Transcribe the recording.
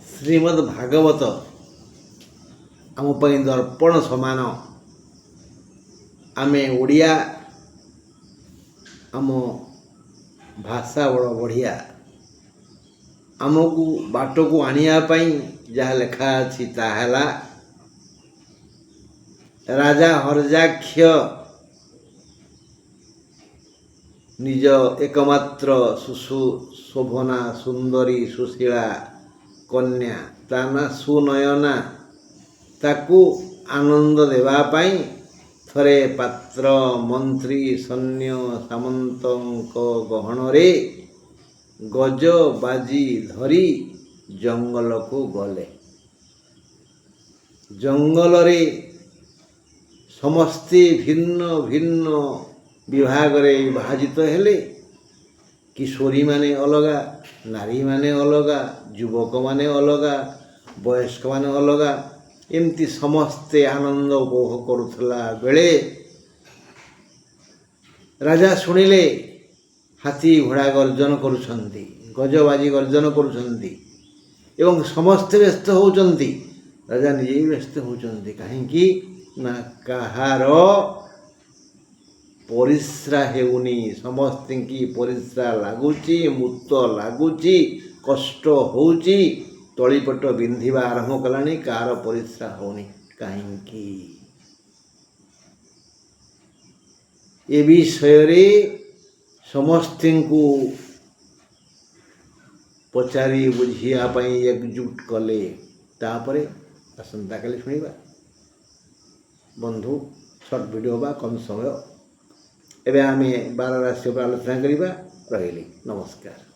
ଶ୍ରୀମଦ୍ ଭାଗବତ ଆମ ପାଇଁ ଦର୍ପଣ ସମାନ। ଆମେ ଓଡ଼ିଆ, ଆମ ଭାଷା ବଡ଼ ବଢ଼ିଆ। ଆମକୁ ବାଟକୁ ଆଣିବା ପାଇଁ ଯାହା ଲେଖା ଅଛି ତାହା ହେଲା, ରାଜା ହର୍ଯାକ୍ଷ ନିଜ ଏକମାତ୍ର ଶୋଭନା ସୁନ୍ଦରୀ ସୁଶୀଳା କନ୍ୟା, ତା ନା ସୁନୟନା, ତାକୁ ଆନନ୍ଦ ଦେବା ପାଇଁ ଥରେ ପାତ୍ର ମନ୍ତ୍ରୀ ସୈନ୍ୟ ସାମନ୍ତଙ୍କ ଗହଣରେ ଗଜ ବାଜି ଧରି ଜଙ୍ଗଲକୁ ଗଲେ। ଜଙ୍ଗଲରେ ସମସ୍ତେ ଭିନ୍ନ ଭିନ୍ନ ବିଭାଗରେ ବିଭାଜିତ ହେଲେ। କିଶୋରୀମାନେ ଅଲଗା, ନାରୀମାନେ ଅଲଗା, ଯୁବକମାନେ ଅଲଗା, ବୟସ୍କମାନେ ଅଲଗା, ଏମିତି ସମସ୍ତେ ଆନନ୍ଦ ଉପଭୋଗ କରୁଥିଲା ବେଳେ ରାଜା ଶୁଣିଲେ ହାତୀ ଘୋଡ଼ା ଗର୍ଜନ କରୁଛନ୍ତି, ଗଜବାଜି ଗର୍ଜନ କରୁଛନ୍ତି ଏବଂ ସମସ୍ତେ ବ୍ୟସ୍ତ ହେଉଛନ୍ତି। ରାଜା ନିଜେ ବି ବ୍ୟସ୍ତ ହେଉଛନ୍ତି। କାହିଁକି ନା କାହାର ପରିସ୍ରା ହେଉନି। ସମସ୍ତଙ୍କୁ ପରିସ୍ରା ଲାଗୁଛି, ମୂତ ଲାଗୁଛି, କଷ୍ଟ ହେଉଛି, ତଳିପଟ ବିନ୍ଧିବା ଆରମ୍ଭ କଲାଣି, କାହାର ପରିସ୍ରା ହେଉନି। କାହିଁକି? ଏ ବିଷୟରେ ସମସ୍ତଙ୍କୁ ପଚାରି ବୁଝିବା ପାଇଁ ଏକଜୁଟ କଲେ। ତାପରେ ଆସନ୍ତାକାଲି ଶୁଣିବା ବନ୍ଧୁ। ସର୍ଟ ଭିଡ଼ିଓ ବା କମ୍ ସମୟ। ଏବେ ଆମେ 12 ରାଶି ଉପରେ ଆଲୋଚନା କରିବା। ରହିଲି, ନମସ୍କାର।